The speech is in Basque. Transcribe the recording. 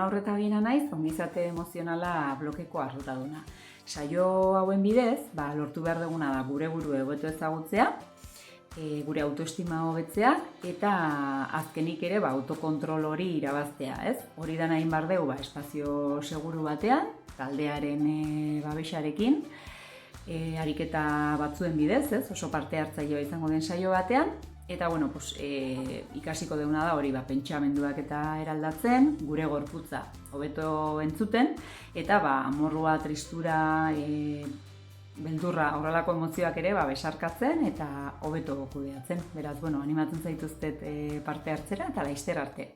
Haur eta Gina naiz, ongizate emozionala blokeko arduraduna. Saio hauen bidez, lortu behar duguna da gure burua hobeto ezagutzea, gure autoestima hobetzea eta azkenik ere autokontrol hori irabaztea, ez? Hori da nahi behar dugu espazio seguru batean, taldearen babesarekin, ariketa batzuen bidez, ez? Oso parte hartzailea izango den saio batean. Eta, ikasiko duguna da hori pentsamenduak eta eraldatzen, gure gorputza hobeto entzuten, eta amorrua, tristura, beldurra, horrelako emozioak ere besarkatzen eta hobeto kudeatzen. Beraz, animatzen zaituztet parte hartzera eta laizter arte.